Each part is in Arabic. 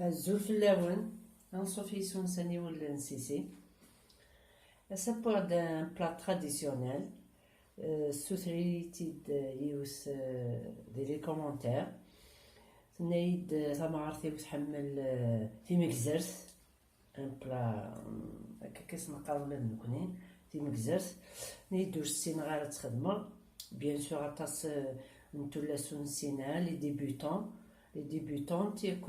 الزول في اللون نصوفي سونساني ولا نسيسي. Ça peut être un plat traditionnel. سوثريتي يوس دير لي كومونتير. تنايد ما عرفتي وتحمل في مكزرت ان بلا هكا كيسنقر ولا نكوني في مكزرت نيدو السين غير تخدمه بيان سور عطاس نتو لا سونسينا لي ديبيوتون تيك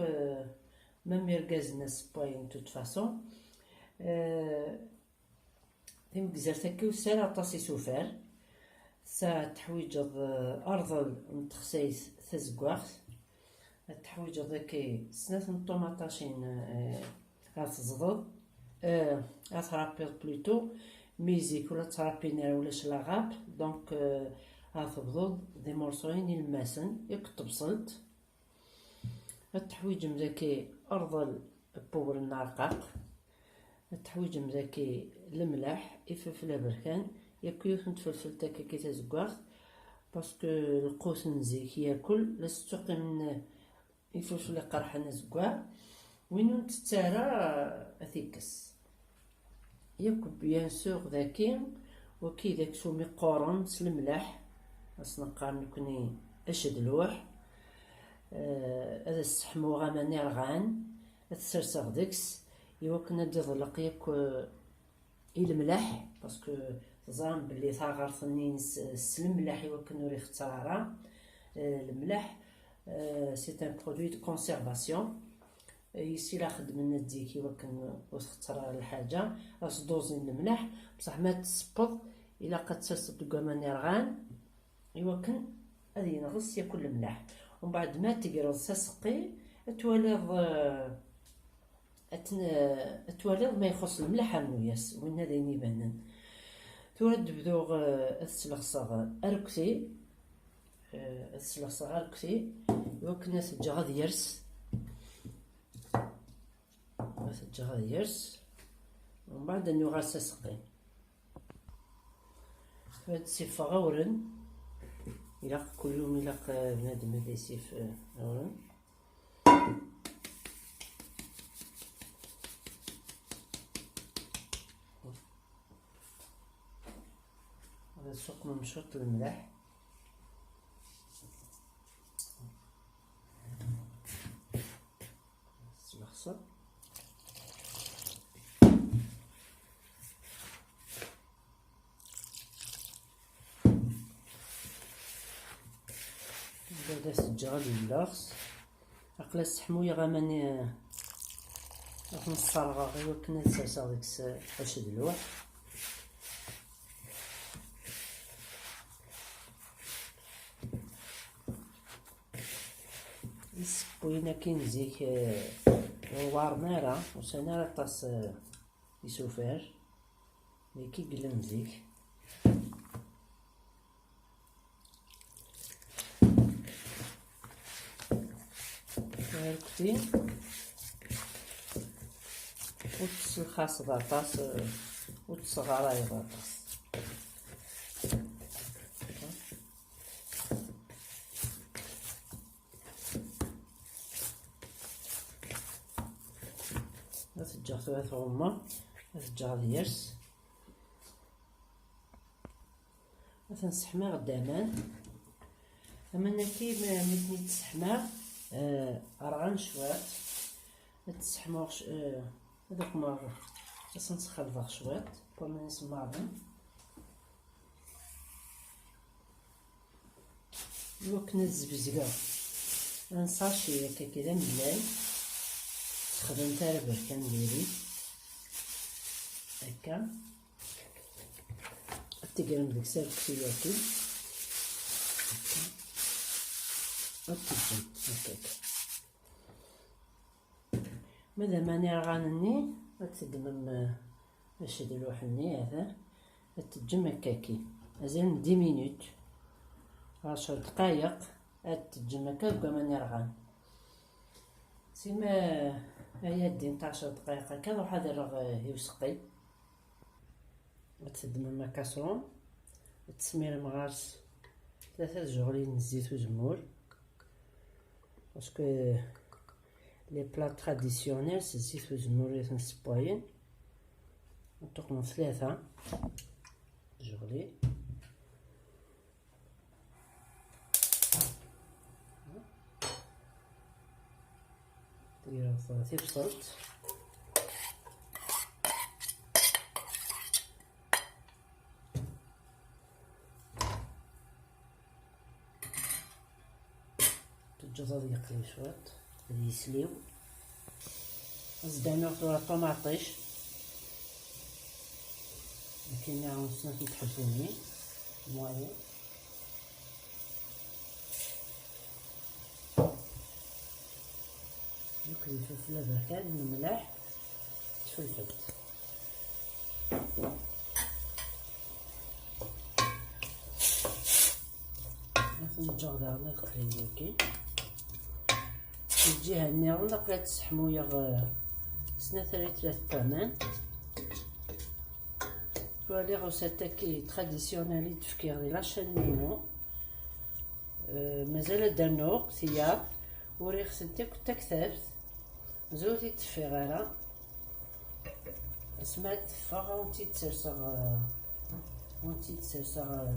ميم يركاز ناس بوين توت فاسون في مكزرت هكا وسال عطاس يسوفر سا تحويج أرض نتخسيس تزقواخ تحويج ذاكي سنات الطوماطاشين غتزضض غترابيض بلوتو ميزيك ولا ترابينير ولا شلاغاب دونك غتبضض دي مورصوين يلماسن ياك تبصلت التحويج مذاكي أرض بور النرقاق التحويج مذاكي الملح الفلفل بركان ياك يوث نتفلفل تاكا كي تزقواخ باسكو القوس نزيك ياكل لستوقي من الفلفل قرحة نزقواه وينو تتارا اثيكس ياك بيان سور ذاكي وكي داك سومي قورن سلملاح اصنقار نكوني اشد لوح هذا السحمو غاماني رغان تسرسغ ديكس ايوا كنا ديضلق ياك الملاح باسكو تزعم بلي ثاغر ثنين السلملاح ايوا كنوري اختارا الملاح سي ان برودوي دو كونسيرفاسيون يسي لا خدمنا الديك ايوا كنختار الحاجه راس دوزين الملاح بصح ما تسبط الا قد تسبط كماني رغان ايوا كن هذه نغص ياكل الملاح ومن بعد ما تقرض تسقي تواليض ما يخص الملح النوياس وين هذا يبانن تورد بدوغ السلخصاغ اركسي السلخصاغ اركسي وكنا سجغاد يرس ومن بعد انو غاس تسقي هاد السيف غورن الى كل يوم الى بنادم هذا يسيف غورن هذا السوق ممشوط الملح السلخصة هذا سجغال اللغس عقلا السحموية غاماني راح نصرغا غير كنا نسرسا ديك اشد اللوح يسبوينا كينزيك وارنارا وسنارا طاس يسوفر ميكي قلم زيك هاركتي وتسلخاص باطاس وتصغراي باطاس تجاه ثلاث غمة تجاه ديرس مثلا سحمة غدامان اما نكي متني تسحمة رغان شوات تسحمو هذوك ما خاص نسخلطها شوات بور ما نسمعهم دوك نزبزقا نصاشي هكا كدا ملاي تخدم تاع بركان ديري هكا تقرم ديك سالكسياتي وتجم هكاك ماذا ماني رغانني غتدمم نشد لوحني هذا تجم هكاكي مازال 10 مينوت 10 دقايق تجم هكا بقى ماني رغان سيما هيا دين 10 دقايق هكا نروح هذا راه يوسقي تدمم كاسرون تسمير مغارس 3 جغلين زيت وزمور باسكو لي بلا تراديسيونيل الزيت والزموريت نصباين نطقم 3 جغلي دايره 30 بسلط الجزر يقلي شويط يسليو زدنا فيها طماطيش لكن نعاود سنة تحبوني مويه يقلي الفلفل بركان الملح تفلفل نرجع دارنا يقلي كي الجهة النيرو نقلات السحموية سنة 3 طمان فوالي غوساتا كي تراديسيونالي تفكير دي لاشين مينو مازال دانو ثياب وريخ سنتي كنت كتبت زوتي تفيغالا سمعت فاغا ونتي تسرسغ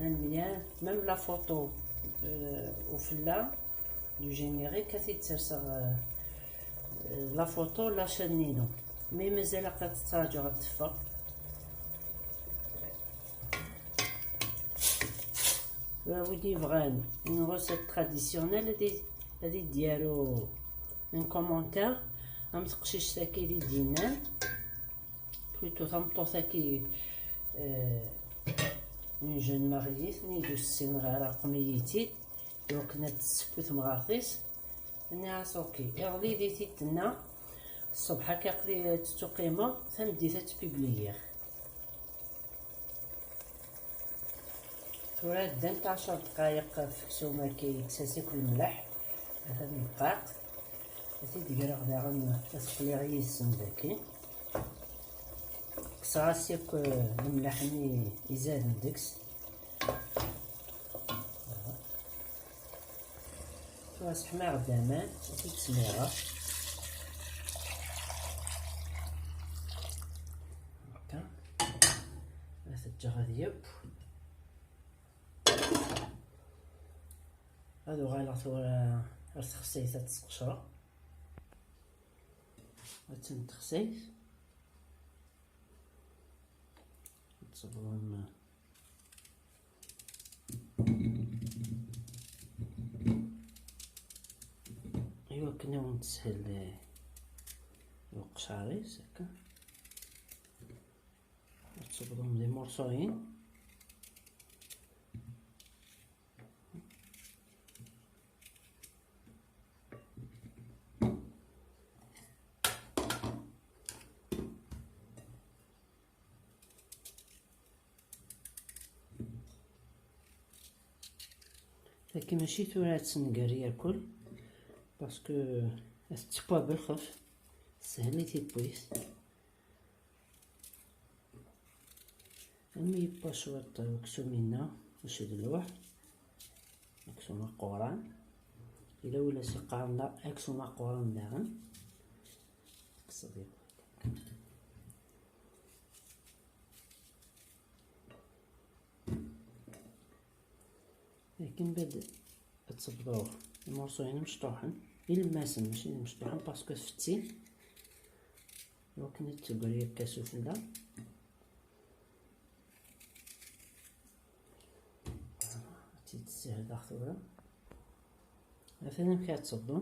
المليان ميم لا فوتو وفلا دو جينيريك كثي تسرسغ لا فوتو لا شانينو مي مازال قد تراجع غتفق ودي بغان اون روسيت تراديسيونيل هادي ديالو ان كومونتير ام تقشيش تاكي دي دينان بلوتو تمطو تاكي اون جون ماريي ني دوز السن غير قميتي وكنا تسكوت مغاطيس انا صوكي يغلي ديتي تنا الصبح كيقضي تقيمه تمديتها تبيبليير ورا دان 10 دقائق في كسومه كيتساسك الملح هذا الدقاق هاتي ديرها داغن تسقلي غير السن داكي كساسيك الملح ني يزاد ديكس واش حماغ دامان في تسميره هكا هذا الجغذيب هادو غير تخصيصات تسقشرة وتم تخصيص تصبرون ايوا كنا نتسهل القشاريس هكا تصبرون دي مرصوين لكن ماشي ثورات سنقر ياكل باسكو تبوا بالخف سهل تيبويس المي يبا شويط وكسو منا واش هاد اللوح اكسو ما قوران الا ولا سي قارنا اكسو ما قوران داغن صديق لكن بعد تصبروه المرصوين مشطوحين يلماسن ماشي مشطوحين باسكو فتين وكنا تقولي كاسو فلا تيتسهل داخل مثلا كتصبوا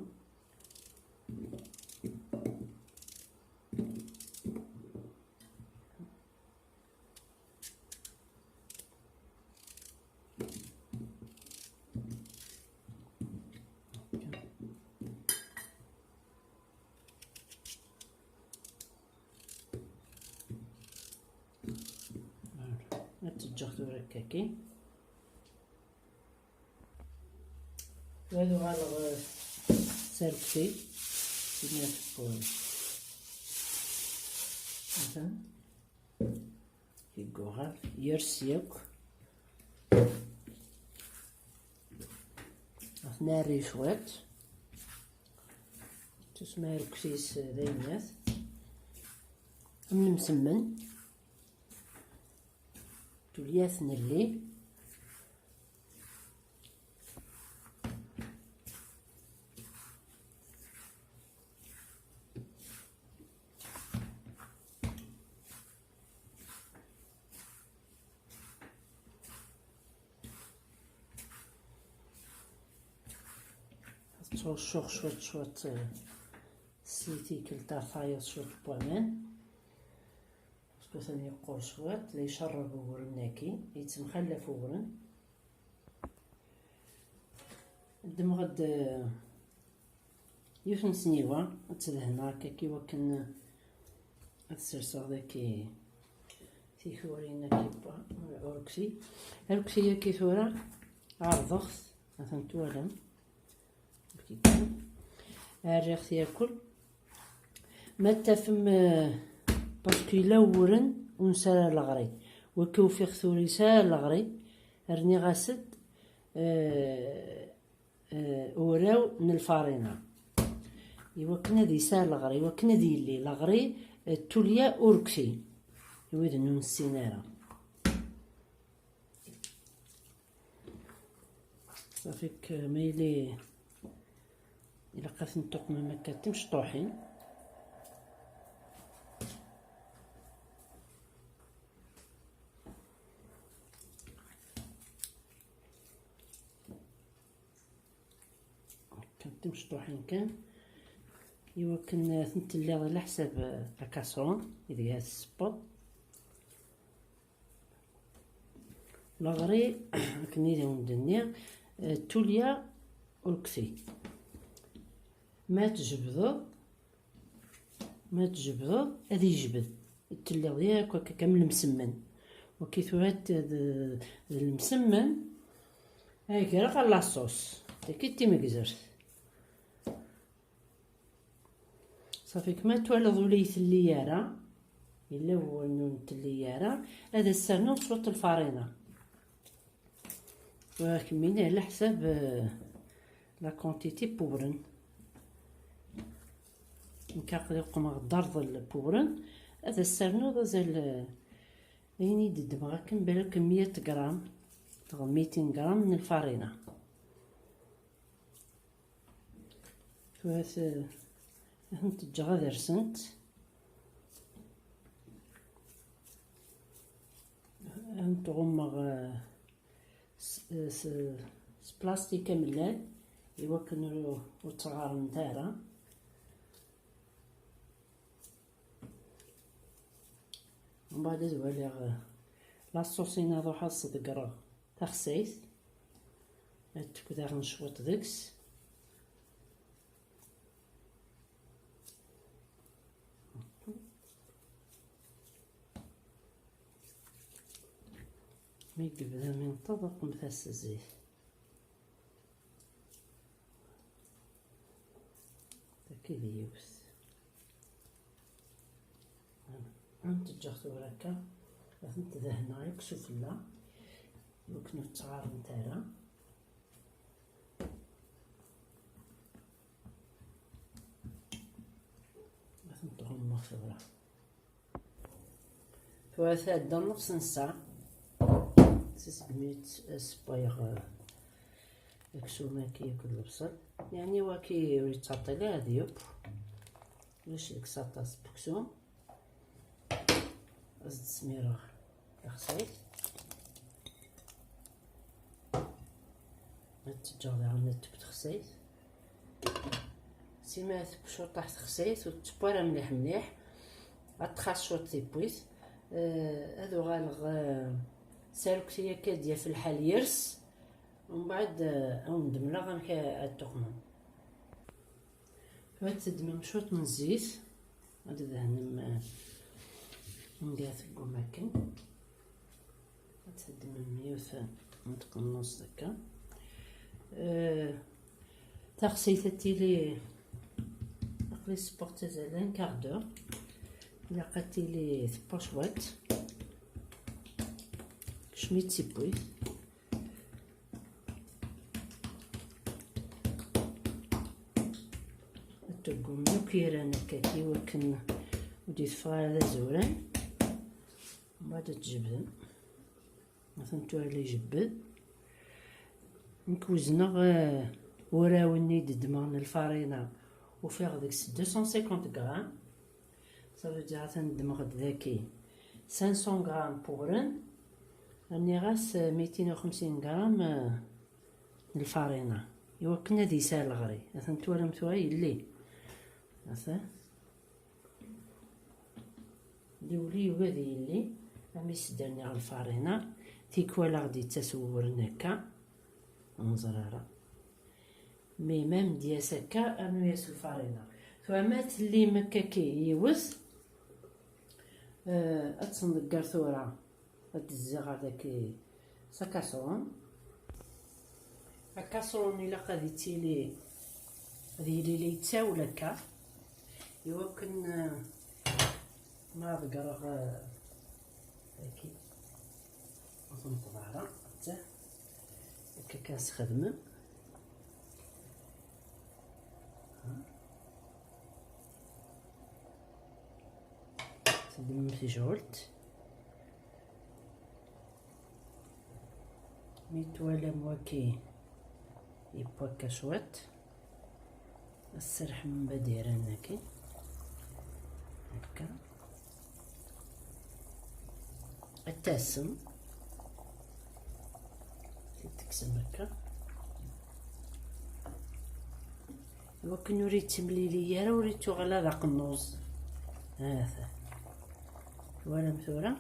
تجهدو ركاكي وهذو غالغ سالكتي كيما تشوفوا مثلا يقوها يرسيك ناري شويت تسمى الكسيس دايمات من مسمن توليات نلي ترشوخ شوية سيتي كلتا ثايض شوية بوامان باسكو ثاني يقور شوية لا يشرب ورناكي يتمخلف ورن دمغد يفن سنيوة تدهنا كي وكن تسرسغ داكي تيثورينا كيبا أوركسي الكسية كي ثورة عرضخت مثلا توالم الريخ ياكل ما تفهم باسكو يلورن ونسال الغري وكو في خثوري سال الغري رني غاسد وراو من الفارينة يوكنا دي سال الغري وكنا دي اللي الغري توليا اوركسي يويد نون السينارة صافيك ميلي إلا قاس نطوق ما كاتمش طوحين كاتمش طوحين كان يمكن ثنتلي على حساب الكاسرون إذا هاد السبوط لاغري كنيدي وندنيا توليا والكسي ما تجبدو هذا يجبد التلاغ ديالك وكا كامل مسمن وكي ثورات المسمن هاي كرا لاصوص كي تيمكزرت صافي كما توالد وليت اللياره الا هو نون اللياره هذا السرنو صوت الفارينه وكمينا على حساب لا كونتيتي بورن نكاقدر قوم غدرض البورن هذا السرنو غزال يعني دبغا كنبالك 100 غرام 200 غرام من الفارينه فهاس هنتجا غادي رسنت هنتغمغ بلاستيكه ملال ايوا كنرو وتصغار نتاعها ومن بعد زوالي لاصوصينا روحها صدقرا تخسيس تكدا غنشوط داكس مي قبل من طبق مثلث الزيت كذا يوس انت تجاختو هكا انت دهنا يكسو فلا يمكن التصغار نتاعها نحطهم مغفرة فهذا دا نص ساعة 600 سبايغ يكسو ماكي ياكل البصل يعني واكي يريد تعطيلي هاد يوب باش ديك ساطاس بكسوم زد سميرة خصيت نتجاوز عندنا تبت خصيت سيما تبشو طاحت خصيت وتبارا مليح مليح غتخاص شوط تيبويت هادو غالغ سالكتي كادية في الحال يرس ومن بعد ندملا غنكا التقمم غتدمم شوط من الزيت غادي دهنم نقاث الكماكن غتدمم ميوث منطقة النص دكا تغسيتي لي اقلي سبورت زالان كاردور الا قاتي لي ثباشوات شميت سيبوي تقوم كيران هكاكي ولكن وديت فغار هذا زوران من بعد تجبد مثلا توالي جبد نكوزنا وراوني ددمان الفارينة وفيغ ديك 250 غرام صافي دير تندمغ ذاكي 500 غرام بورن راني غاس 250 غرام الفارينة ايوا كنا دي سال غري مثلا توالم توالي يلي مثلا ديولي وغادي يلي عمي سداني على الفارينة تيكوالا غدي تسورن هكا نزرارة مي مام دياس هكا انو ياس الفارينة فمات اللي مكاكي يوز اتصندق ثورة ادزي هذاك ساكاسون الكاسرون الا غادي تيلي غادي يلي لي يتساول هكا ايوا كن ما بقرا هاكي نطبعها حتى هكا كنستخدم تخدم في جولت ميتوالا مواكي يبقى كشوات السرح من بديران هاكي هكا التاسم تكسم هكا وكن وريت تمليلي راه وريتو غلا ذاق النوز هذا ولا مثورة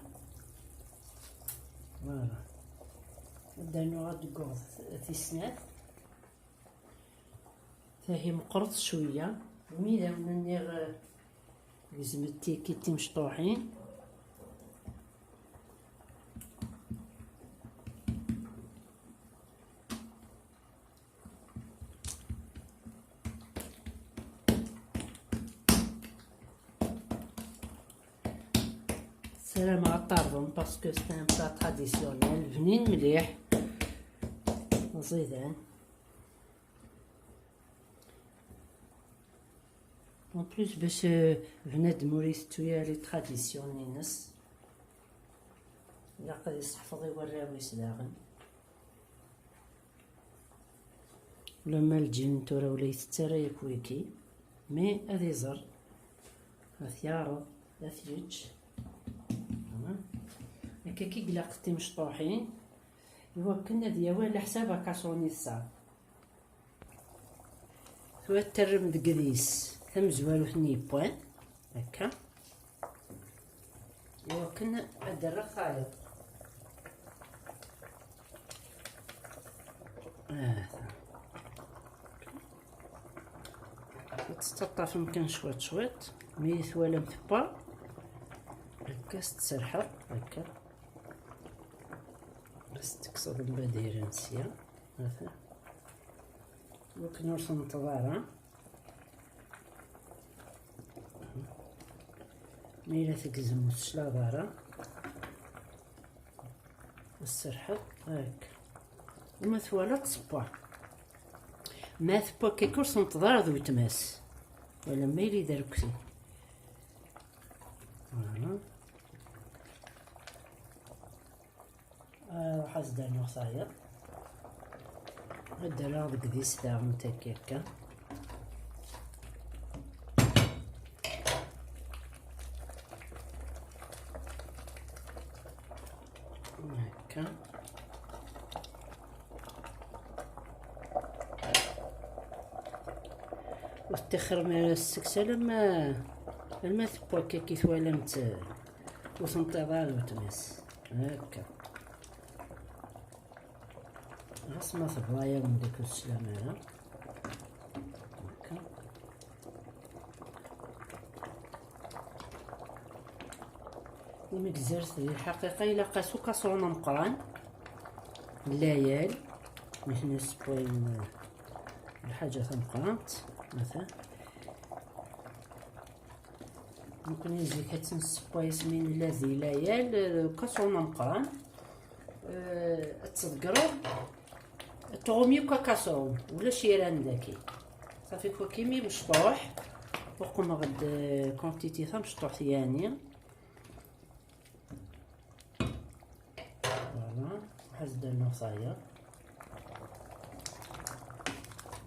فوالا دانو غاد كوغ في السنات فهي مقرط شويه ميدا مني زمتي كيتي مشطوحين سلام على الطربون باسكو سي ان بلا تراديسيونيل بنين مليح وزيدان اون بليس باش بنادم وريثتو يا لي تراديسيون ناس الا قد يستحفظ يوراويس داغن لما الجن تورا ولا يترا يكويكي مي هذي زر هثيارض هثيج هكا كي قلاقتي مشطوحين ايوا كنا دياوال على حساب كاسوني الصعب هو ترم دقديس ثم زوالو ثني بوان هكا ايوا كنا ادرا خايط تستطاف يمكن شويط شويط مي ثوالا مثبا هكا تسرحق هكا بس تكسر ما دايره نسيا هذا وكنرسم انتظارها ميلا تقزم الشلاضارة والسرحق هاك وما ثوالا تصبا ما ثبا كيكورس انتظار ذو تماس ولا ميلي داركسي فوالا حاس دار نصاير هدا ديك ديس داغن تاكي هكا هكا وتخر من السكسة لما ثبوا هكا كي ثوالمت وسنطيضها وتماس هكا غاس ما ثبوايا من ديك السلامة هكا ومكزرت ديال الحقيقة إلا قاسو كاسرونة مقران الليال مثل سبوين الحاجة مقرانت مثلا ممكن يجي كتن سبويس من الذي ليال كاسرونة مقران تصدقرو تغميو كاسرون ولا شيران داكي صافي كيمي مشطوح بقوم غد كونتيتي ثمشطوح ثاني. فوالا حسب النصايا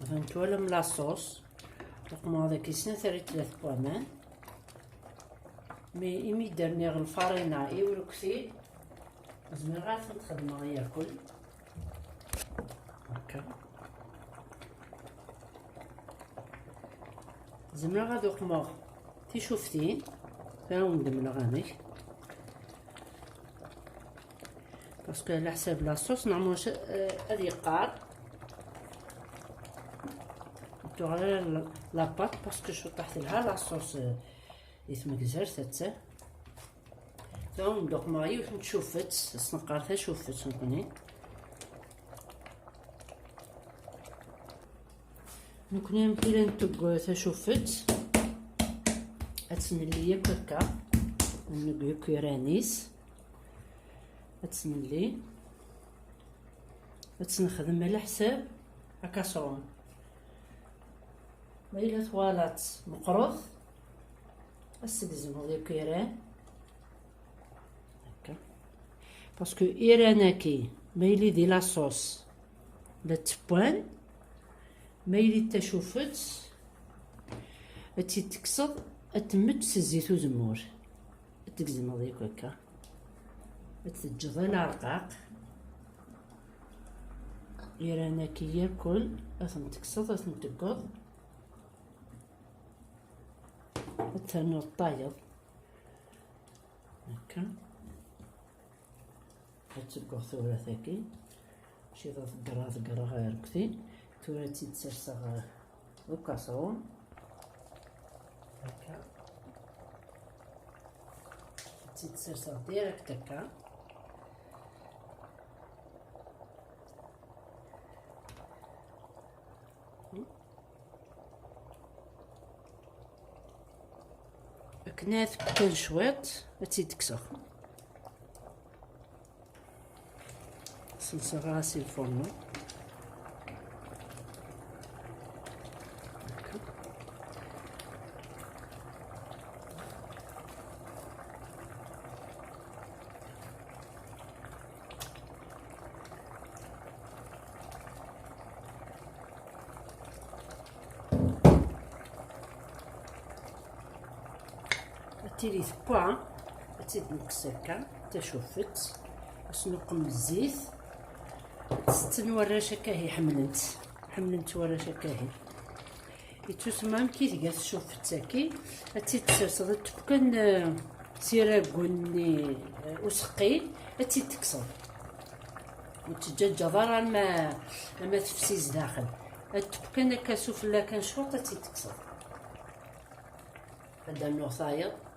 فهمتوا ولا من لاصوص. بقوم هذاك يسنى ثري 3 بوامان مي إمي درني غ الفارينة إيولوكسي زمير غير تخدمها ياكل هكا. زمير غادي قماغ تيشوفتين فاهم ندمنا غانيك باسكو على حساب لاصوص نعملو هادي قار نتو غير لاباط باسكو شو طحت لها لاصوص يتمكزر تاتا فاهم ندوق مايو نشوفت سنقارتها شوفت نكوني نكوني مكيلا نتوق تشوفت اتسملي كركا نقول كيرانيس اتسملي اتنخدم على حساب كاسرون ما إلا طوالات مقروض السقزم ديال كيران هكا باسكو ايراناكي مايلي دي لاصوص لا تبان مايلي تشوفت اتي تكسر اتمت الزيت وزمور تقزم هذيك هكا تتجض العرقاق ايراناكي ياكل اثم تكسر اثم تقض الترنو الطايب هكا تبقى ثورة ثاكي شي ثقرا غير كثي ثورة تتسرسغ وكاسرون هكا تتسرسغ ديريكت هكا كنات كان شويط تيتكسر صلصة غاسي الفرن تيري ثبوع تزيد نقص هكا تشوفت باش نقم الزيت ستن وراشة كاهي حملت وراشة كاهي يتسمى كي تقاس شوفت ساكي تيتسرسل تبكن سيراكوني وسقي تيتكسر وتجاج ضرر ما تفسيز داخل تبكن هكا سفلا كان شوطه تيتكسر هذا النصايا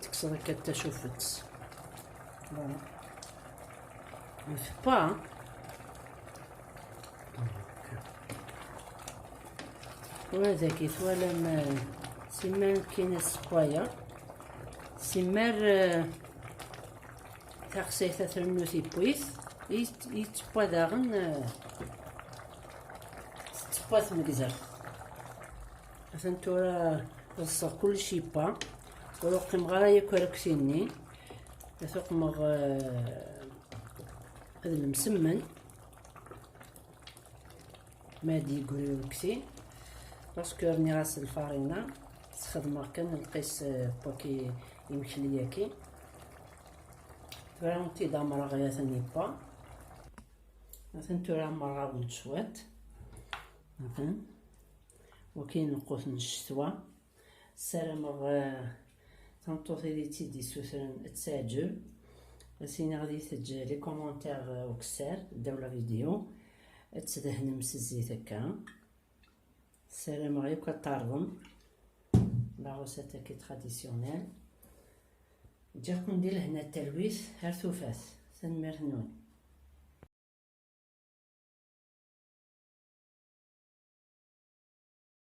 تكسر هكا تشوفت فوالا با وهذاك ثوالا ما سيمار كاين السقايا سيمار تاخسيثا ثرنو تيبويث يتبا داغن تبا ثمكزر مثلا تورا رصا كلشي با ويقيم غاية كوركسيني يثقمغ هذا المسمن مادي يقولوا كسي باسكو راني غاسل الفارينة تخدمها كان نقيس باكي يمشلياكي فرانتي دامرا غاية ثاني با مثلا تورا مرة ونشوات مثلا وكاين نقوس نشتوا سلامغ تنطوطي دي تيدي سوسرن تساجل سينا غادي تسجل لي كومونتير وكسار داو لا فيديو تدهن مس الزيت هكا السلام عليكم الطارضم. لا غوسيت كي تراديسيونيل. جاكم ندير هنا التلويث هار ثوفاس سنمرنون.